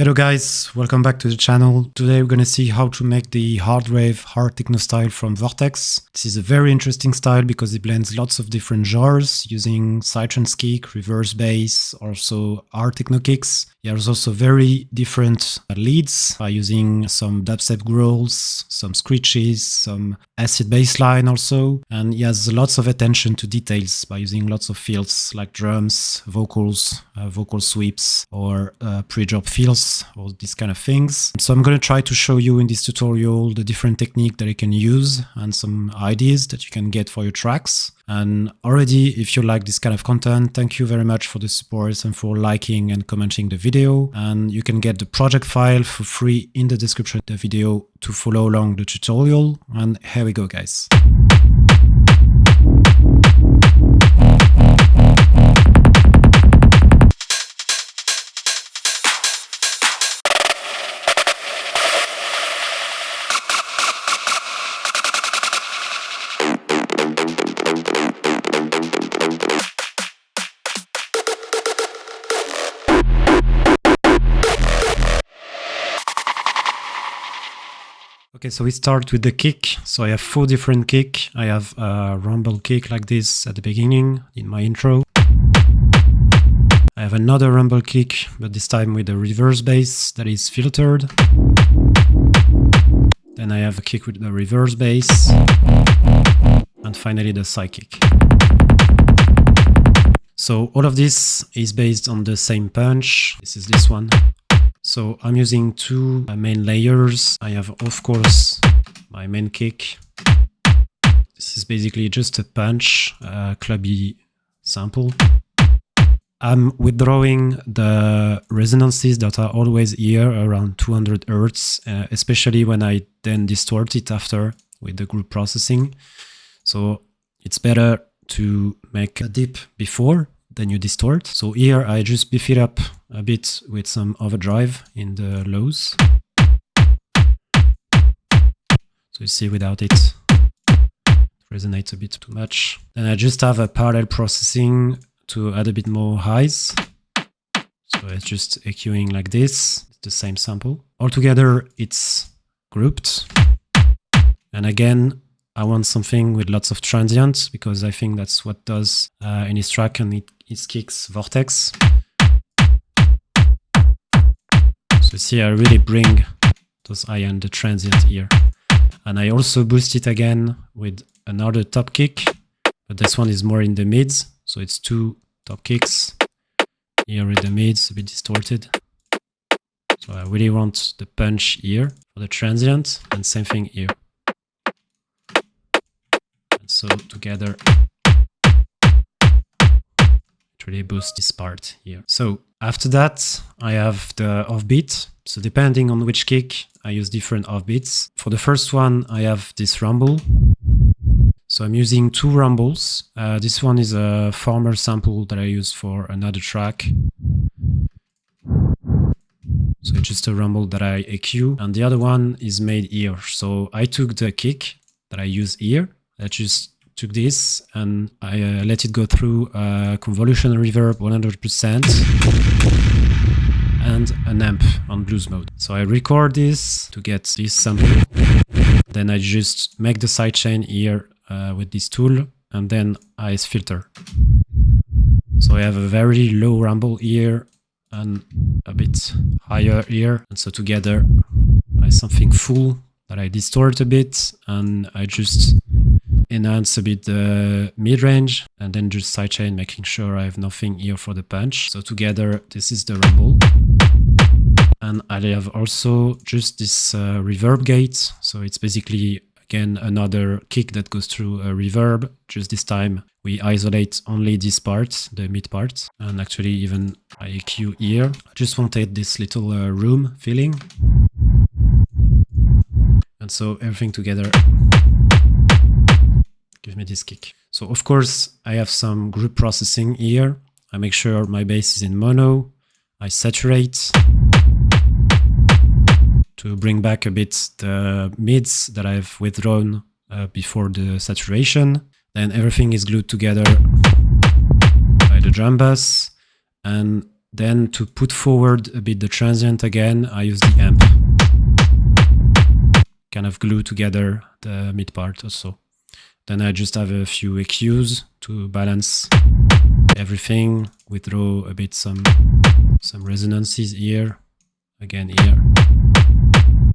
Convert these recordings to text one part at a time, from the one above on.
Hello guys, welcome back to the channel. Today we're going to see how to make the hard rave, hard techno style from Vortek. This is a very interesting style because it blends lots of different genres using Psytrance kick, reverse bass, also hard techno kicks. There's also very different leads by using some dubstep growls, some screeches, some acid bass line also. And he has lots of attention to details by using lots of fills like drums, vocals, vocal sweeps, or pre-drop fills, all these kind of things. So I'm going to try to show you in this tutorial the different technique that you can use and some ideas that you can get for your tracks. And already, if you like this kind of content, thank you very much for the support and for liking and commenting the video. And you can get the project file for free in the description of the video to follow along the tutorial. And here we go, guys. Okay, so we start with the kick. So I have 4 different kick. I have a rumble kick like this at the beginning in my intro. I have another rumble kick, but this time with a reverse bass that is filtered. Then I have a kick with the reverse bass. And finally the Psy kick. So all of this is based on the same punch. This is this one. So I'm using 2 main layers. I have, of course, my main kick. This is basically just a punch, clubby sample. I'm withdrawing the resonances that are always here around 200 Hz, especially when I then distort it after with the group processing. So it's better to make a dip before then you distort. So here I just beef it up a bit with some overdrive in the lows. So you see without it resonates a bit too much. Then I just have a parallel processing to add a bit more highs. So it's just EQing like this, it's the same sample. Altogether it's grouped. And again, I want something with lots of transients because I think that's what does in his track and it kicks Vortek. So see, I really bring those high-end the transient here. And I also boost it again with another top kick, but this one is more in the mids. So it's 2 top kicks here with the mids, a bit distorted. So I really want the punch here for the transient and same thing here. So together, it really boosts this part here. So after that, I have the offbeat. So depending on which kick, I use different offbeats. For the first one, I have this rumble. So I'm using 2 rumbles. This one is a former sample that I used for another track. So it's just a rumble that I EQ. And the other one is made here. So I took the kick that I use here. I just took this and I let it go through a convolution reverb 100% and an amp on blues mode. So I record this to get this sample. Then I just make the sidechain here with this tool and then I filter. So I have a very low rumble here and a bit higher here. And so together I have something full that I distort a bit and I just enhance a bit the mid-range and then just sidechain, making sure I have nothing here for the punch. So together this is the rumble. And I have also just this reverb gate. So it's basically again another kick that goes through a reverb. Just this time we isolate only this part, the mid part, and actually even I EQ here. I just wanted this little room feeling. And so everything together give me this kick. So of course I have some group processing here. I make sure my bass is in mono. I saturate to bring back a bit the mids that I've withdrawn before the saturation. Then everything is glued together by the drum bass and Then to put forward a bit the transient again, I use the amp. Kind of glue together the mid part also. Then I just have a few EQs to balance everything, withdraw a bit some resonances here, again here.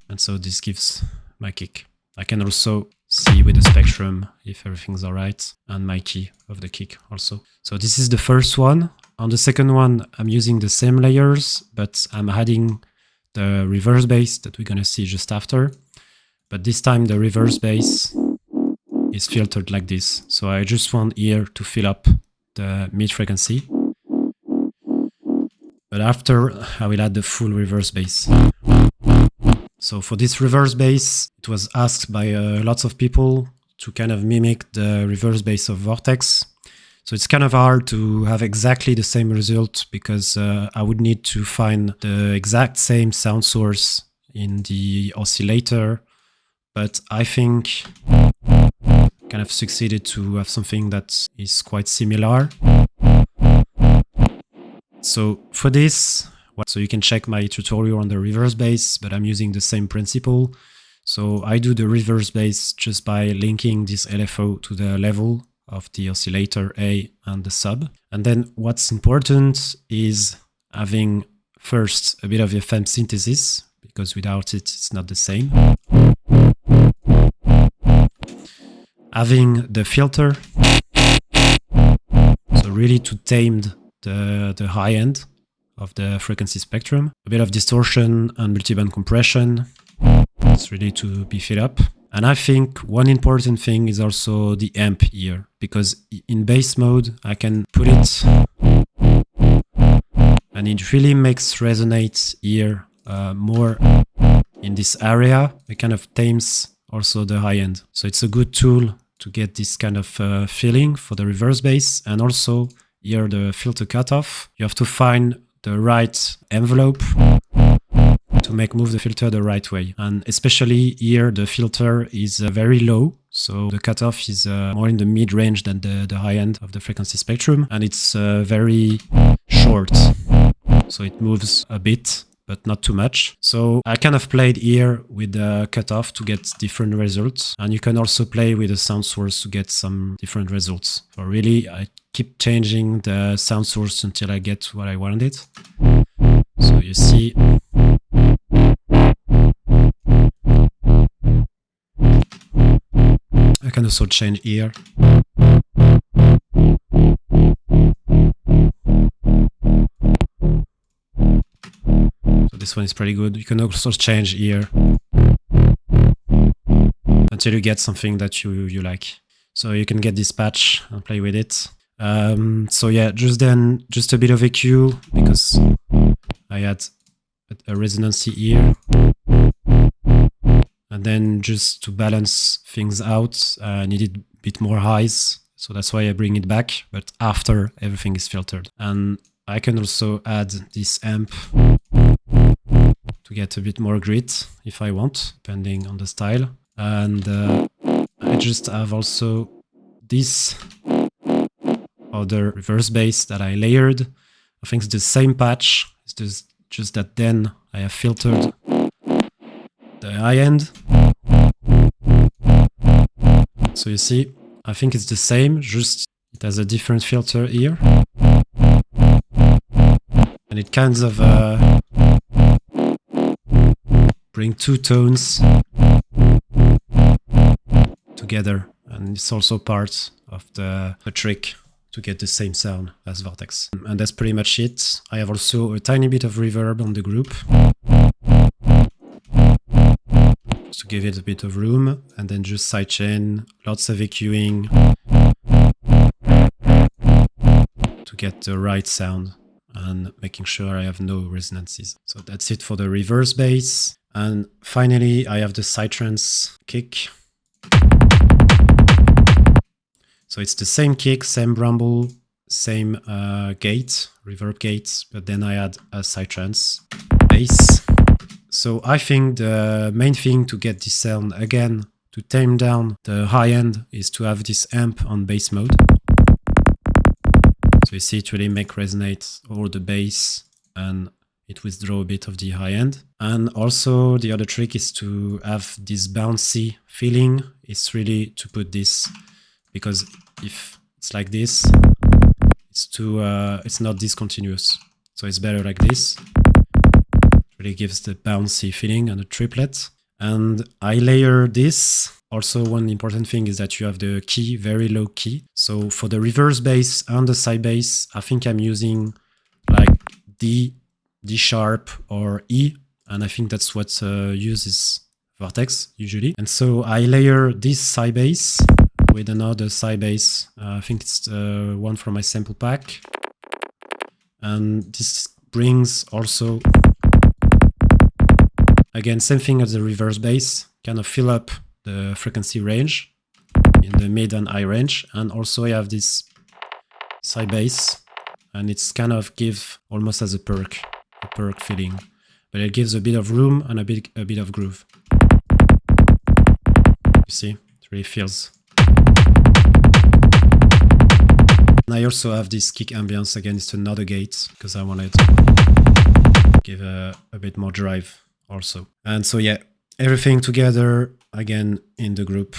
And so this gives my kick. I can also see with the spectrum if everything's alright, and my key of the kick also. So this is the first one. On the second one, I'm using the same layers, but I'm adding the reverse bass that we're gonna see just after. But this time the reverse bass is filtered like this. So I just want here to fill up the mid frequency. But after, I will add the full reverse bass. So for this reverse bass, it was asked by lots of people to kind of mimic the reverse bass of Vortek. So it's kind of hard to have exactly the same result because I would need to find the exact same sound source in the oscillator. But I think kind of succeeded to have something that is quite similar. So for this, so you can check my tutorial on the reverse bass, but I'm using the same principle. So I do the reverse bass just by linking this LFO to the level of the oscillator A and the sub. And then what's important is having first a bit of FM synthesis, because without it, it's not the same. Having the filter, so really to tame the high end of the frequency spectrum. A bit of distortion and multiband compression. It's really to beef it up. And I think one important thing is also the amp here, because in bass mode, I can put it and it really makes resonate here more in this area. It kind of tames also the high end. So it's a good tool to get this kind of feeling for the reverse bass. And also here the filter cutoff. You have to find the right envelope to move the filter the right way. And especially here, the filter is very low. So the cutoff is more in the mid-range than the high end of the frequency spectrum. And it's very short. So it moves a bit, but not too much. So I kind of played here with the cutoff to get different results. And you can also play with the sound source to get some different results. So really, I keep changing the sound source until I get what I wanted. So you see, I can also change here. So this one is pretty good. You can also change here until you get something that you like. So you can get this patch and play with it. So yeah, just a bit of EQ because I had a resonancy here. And then just to balance things out, I needed a bit more highs. So that's why I bring it back, but after everything is filtered. And I can also add this amp to get a bit more grit if I want, depending on the style. And I just have also this other reverse bass that I layered. I think it's the same patch. It's just that then I have filtered the high end. So you see, I think it's the same, just it has a different filter here. And it kind of bring two tones together. And it's also part of the trick to get the same sound as Vortek. And that's pretty much it. I have also a tiny bit of reverb on the group, to give it a bit of room, and then just sidechain, lots of EQing to get the right sound and making sure I have no resonances. So that's it for the reverse bass. And finally, I have the Psytrance kick. So it's the same kick, same rumble, same gate, reverb gate, but then I add a Psytrance bass. So I think the main thing to get this sound, again, to tame down the high end, is to have this amp on bass mode. So you see it really make resonate all the bass and it withdraws a bit of the high end. And also the other trick is to have this bouncy feeling. It's really to put this, because if it's like this, it's not discontinuous. So it's better like this. It really gives the bouncy feeling and a triplet. And I layer this. Also, one important thing is that you have the key, very low key. So for the reverse bass and the side bass, I think I'm using like D sharp or E. And I think that's what uses Vortek usually. And so I layer this side bass with another side bass. I think it's one from my sample pack. And this brings also, again, same thing as the reverse bass, kind of fill up the frequency range in the mid and high range. And also I have this side bass, and it's kind of give almost as a perk feeling, but it gives a bit of room and a bit of groove. You see, it really feels. And I also have this kick ambience. Again, it's another gate because I wanted to give a bit more drive also. And so yeah, everything together again in the group,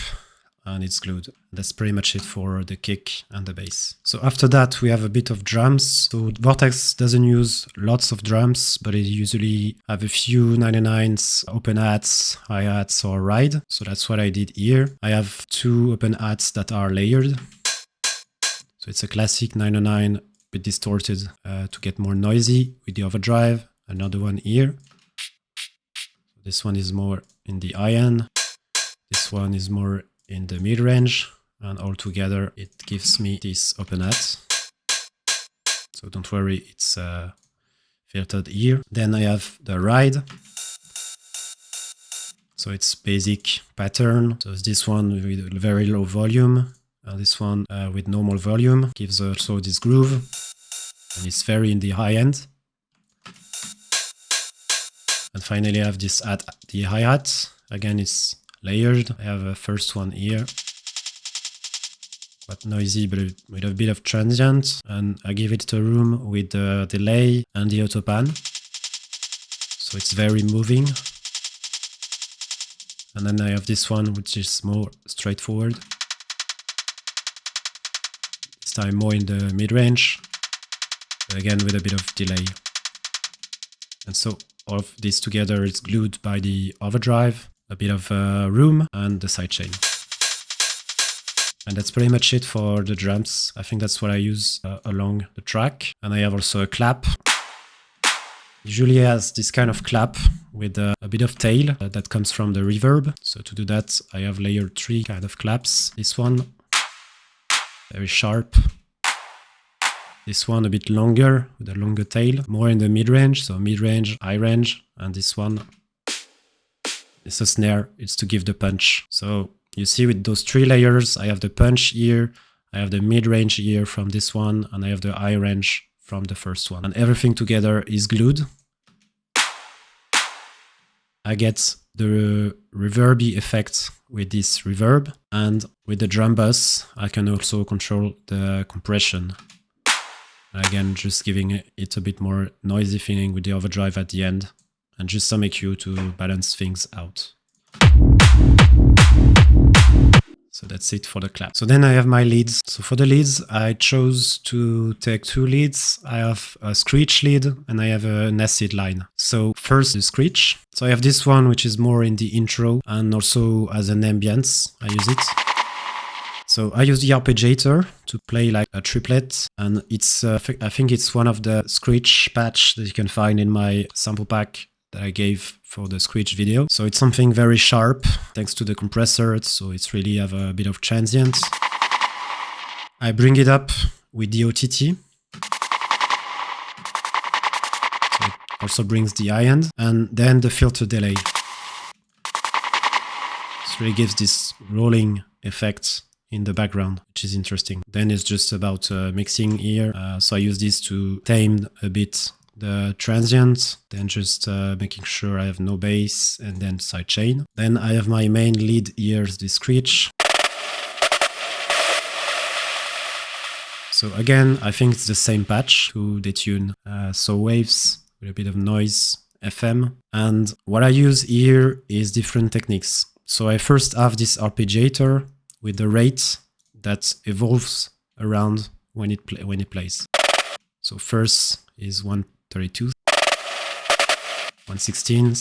and it's glued. That's pretty much it for the kick and the bass. So after that, we have a bit of drums. So Vortek doesn't use lots of drums, but it usually have a few 99s, open hats, hi-hats, or ride. So that's what I did here. I have 2 open hats that are layered. So it's a classic 909, a bit distorted to get more noisy with the overdrive. Another one here. This one is more in the high end. This one is more in the mid-range, and all together it gives me this open hat. So don't worry, it's filtered here. Then I have the ride. So it's basic pattern. So it's this one with very low volume. This one with normal volume gives also this groove, and it's very in the high end. And finally I have this at the hi-hat. Again, it's layered. I have a first one here, but noisy, but with a bit of transient. And I give it a room with the delay and the autopan. So it's very moving. And then I have this one, which is more straightforward. This time more in the mid-range, but again with a bit of delay. And so all of this together is glued by the overdrive, a bit of room, and the sidechain. And that's pretty much it for the drums. I think that's what I use along the track. And I have also a clap. Usually it has this kind of clap with a bit of tail that comes from the reverb. So to do that, I have layered 3 kind of claps. This one, very sharp. This one a bit longer, with a longer tail, more in the mid-range, so mid-range, high range. And this one, it's a snare, it's to give the punch. So you see with those 3 layers, I have the punch here, I have the mid-range here from this one, and I have the high range from the first one. And everything together is glued. I get the reverby effect with this reverb, and with the drum bus, I can also control the compression. Again, just giving it a bit more noisy feeling with the overdrive at the end, and just some EQ to balance things out. So that's it for the clap. So then I have my leads. So for the leads, I chose to take 2 leads. I have a Screech lead and I have an acid line. So first the Screech. So I have this one, which is more in the intro and also as an ambience. I use it. So I use the arpeggiator to play like a triplet, and it's I think it's one of the Screech patch that you can find in my sample pack that I gave for the Screech video. So it's something very sharp thanks to the compressor, so it's really have a bit of transient. I bring it up with the OTT. So it also brings the high end, and then the filter delay. This really gives this rolling effect in the background, which is interesting. Then it's just about mixing here. So I use this to tame a bit the transient, then just making sure I have no bass, and then sidechain. Then I have my main lead here, the Screech. So again, I think it's the same patch to detune. So waves with a bit of noise FM. And what I use here is different techniques. So I first have this arpeggiator with the rate that evolves around when it plays. So first is 132, 116,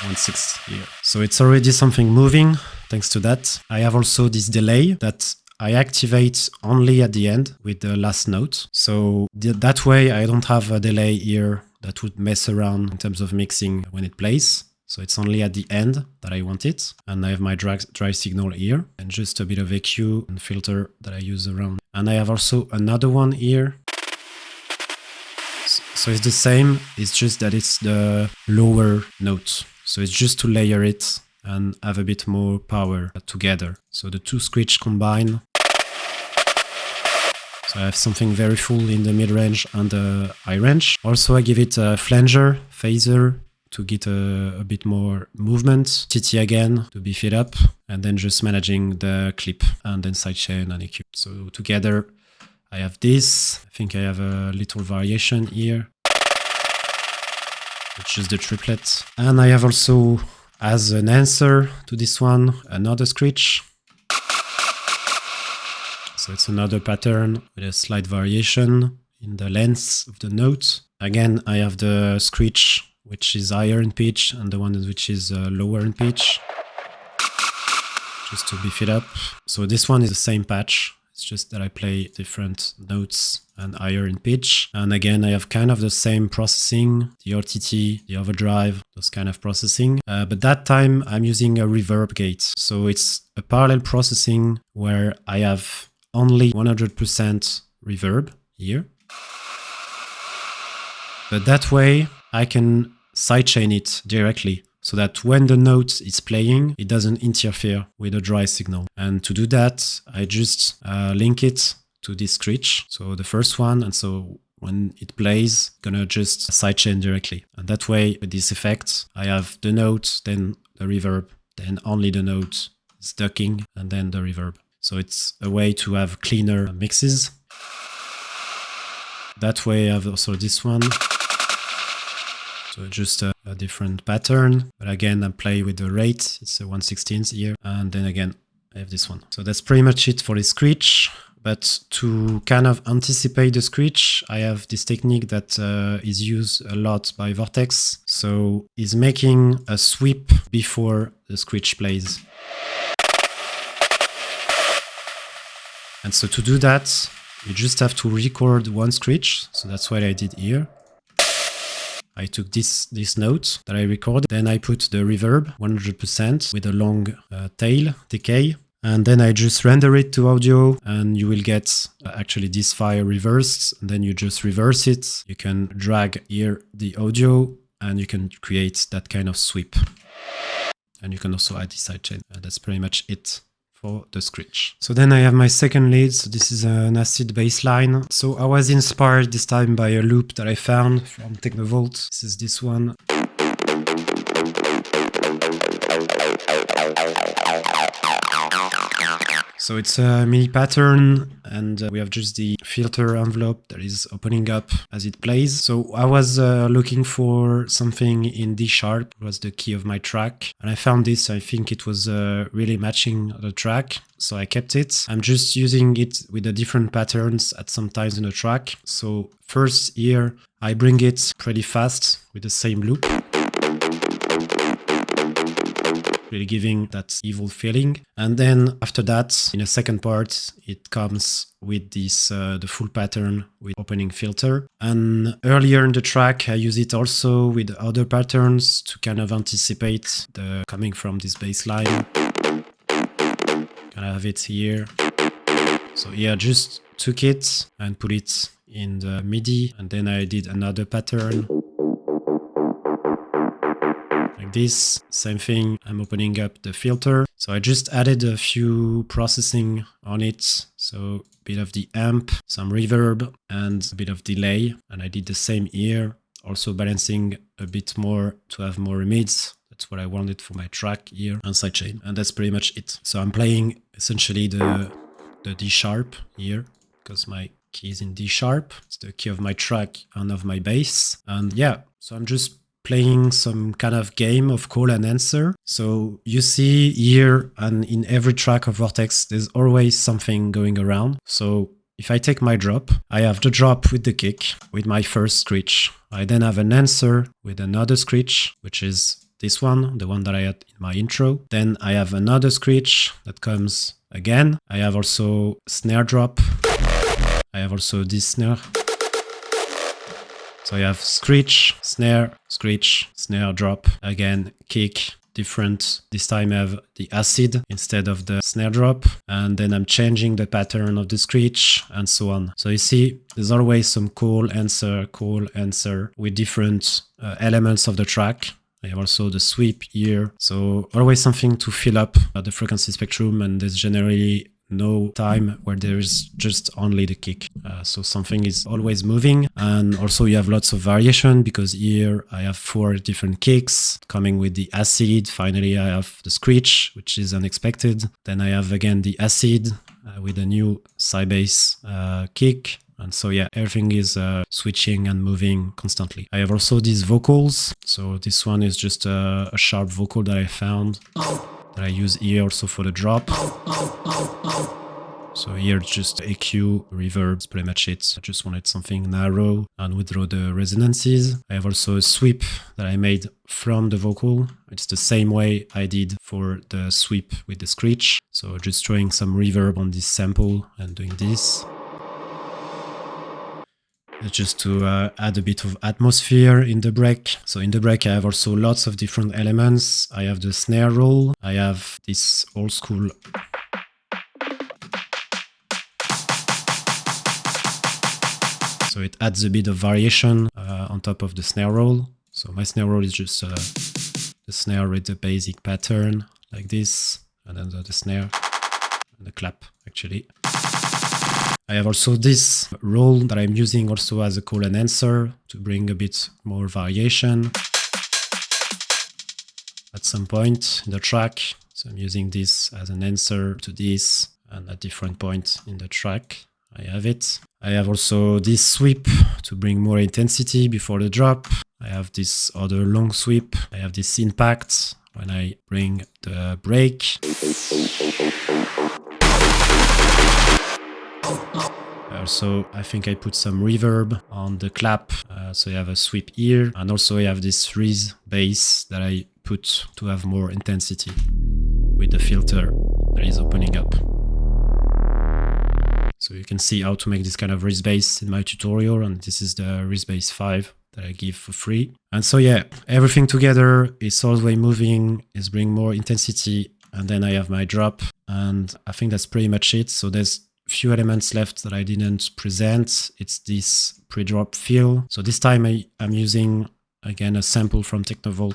1/6 here. So it's already something moving thanks to that. I have also this delay that I activate only at the end with the last note. So that way I don't have a delay here that would mess around in terms of mixing when it plays. So it's only at the end that I want it. And I have my dry signal here and just a bit of EQ and filter that I use around. And I have also another one here. So it's the same, it's just that it's the lower note. So it's just to layer it and have a bit more power together. So the two screech combine. So I have something very full in the mid-range and the high range. Also I give it a flanger, phaser, to get a bit more movement, TT again to beef it up, and then just managing the clip and then sidechain and EQ. So together I have this. I think I have a little variation here, which is the triplet. And I have also, as an answer to this one, another screech. So it's another pattern with a slight variation in the length of the note. Again, I have the screech, which is higher in pitch, and the one which is lower in pitch, just to beef it up. So this one is the same patch. It's just that I play different notes and higher in pitch. And again, I have kind of the same processing, the RTT, the overdrive, those kind of processing. But that time I'm using a reverb gate. So it's a parallel processing where I have only 100% reverb here. But that way I can sidechain it directly, so that when the note is playing, it doesn't interfere with the dry signal. And to do that, I just link it to this screech, so the first one, and so when it plays, gonna just sidechain directly. And that way, with this effect, I have the note, then the reverb, then only the note is ducking, and then the reverb. So it's a way to have cleaner mixes. That way I have also this one. So just a different pattern, but again I play with the rate, it's a 1/16 here, and then again I have this one. So that's pretty much it for the screech, but to kind of anticipate the screech, I have this technique that is used a lot by Vortek. So is making a sweep before the screech plays. And so to do that, you just have to record one screech, so that's what I did here. I took this note that I recorded, then I put the reverb 100% with a long tail, TK, and then I just render it to audio, and you will get actually this file reversed, and then you just reverse it. You can drag here the audio, and you can create that kind of sweep. And you can also add the sidechain. That's pretty much it for the screech. So then I have my second lead. So this is an acid bass line. So I was inspired this time by a loop that I found from TKNVLT. This is this one. So it's a MIDI pattern, and we have just the filter envelope that is opening up as it plays. So I was looking for something in D sharp, it was the key of my track, and I found this. I think it was really matching the track, so I kept it. I'm just using it with the different patterns at some times in the track. So first here, I bring it pretty fast with the same loop, really giving that evil feeling. And then after that, in a second part, it comes with this the full pattern with opening filter. And earlier in the track, I use it also with other patterns to kind of anticipate the coming from this bass line. Kind of have it here. So yeah, just took it and put it in the MIDI, and then I did another pattern. This same thing, I'm opening up the filter. So I just added a few processing on it. So a bit of the amp, some reverb, and a bit of delay. And I did the same here, also balancing a bit more to have more mids. That's what I wanted for my track here, and sidechain. And that's pretty much it. So I'm playing essentially the D sharp here, because my key is in D sharp. It's the key of my track and of my bass. And yeah, so I'm just playing some kind of game of call and answer. So you see here and in every track of Vortek, there's always something going around. So if I take my drop, I have the drop with the kick, with my first screech. I then have an answer with another screech, which is this one, the one that I had in my intro. Then I have another screech that comes again. I have also snare drop. I have also this snare. So I have screech, snare, drop, again, kick, different. This time I have the acid instead of the snare drop. And then I'm changing the pattern of the screech and so on. So you see, there's always some call, answer with different elements of the track. I have also the sweep here. So always something to fill up the frequency spectrum, and there's generally no time where there is just only the kick. So something is always moving. And also you have lots of variation because here I have 4 different kicks coming with the acid. Finally, I have the screech, which is unexpected. Then I have again the acid with a new Psy Bass kick. And so yeah, everything is switching and moving constantly. I have also these vocals. So this one is just a sharp vocal that I found that I use here also for the drop. So here it's just EQ, reverb, that's pretty much it. I just wanted something narrow and withdraw the resonances. I have also a sweep that I made from the vocal. It's the same way I did for the sweep with the screech. So just throwing some reverb on this sample and doing this. Just to add a bit of atmosphere in the break. So in the break I have also lots of different elements. I have the snare roll. I have this old school so it adds a bit of variation on top of the snare roll. So my snare roll is just the snare with the basic pattern like this, and then the snare and the clap actually. I have also this roll that I'm using also as a call and answer to bring a bit more variation at some point in the track. So I'm using this as an answer to this, and at different points in the track I have it. I have also this sweep to bring more intensity before the drop. I have this other long sweep. I have this impact when I bring the break. Also, I think I put some reverb on the clap, so you have a sweep here, and also I have this Reese bass that I put to have more intensity with the filter that is opening up. So you can see how to make this kind of Reese bass in my tutorial, and this is the Reese Bass 5 that I give for free. And so yeah, everything together is always moving, is bringing more intensity, and then I have my drop, and I think that's pretty much it. So there's few elements left that I didn't present. It's this pre-drop fill. So this time I'm using again a sample from Techno.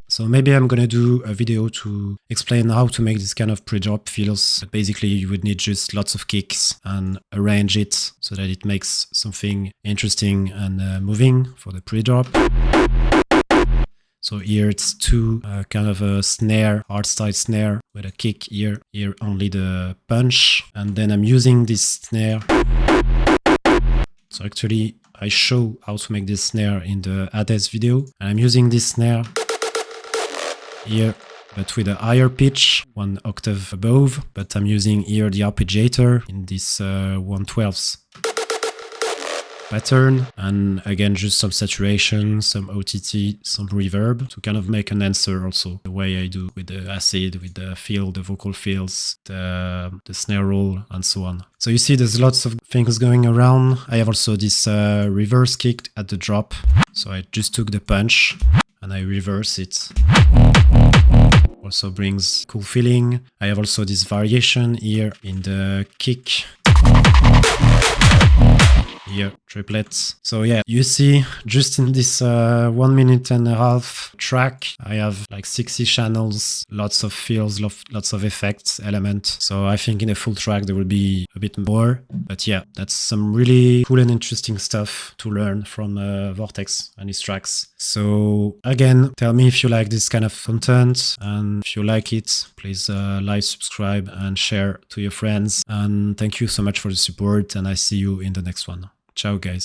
So maybe I'm gonna do a video to explain how to make this kind of pre-drop fills. But basically you would need just lots of kicks and arrange it so that it makes something interesting and moving for the pre-drop. So here it's two kind of a snare, hardstyle snare with a kick here. Here only the punch. And then I'm using this snare. So actually I show how to make this snare in the Hades video. And I'm using this snare here, but with a higher pitch, 1 octave above. But I'm using here the arpeggiator in this 1/12 pattern, and again just some saturation, some OTT, some reverb to kind of make an answer also the way I do with the acid, with the fill, the vocal fills, the snare roll and so on. So you see there's lots of things going around. I have also this reverse kick at the drop, so I just took the punch and I reverse it. Also brings cool feeling. I have also this variation here in the kick. here, triplets. So yeah, you see just in this 1 minute and a half track, I have like 60 channels, lots of fills, lots of effects, elements. So I think in a full track there will be a bit more. But yeah, that's some really cool and interesting stuff to learn from Vortek and his tracks. So again, tell me if you like this kind of content, and if you like it, please like, subscribe and share to your friends. And thank you so much for the support, and I see you in the next one. Ciao guys.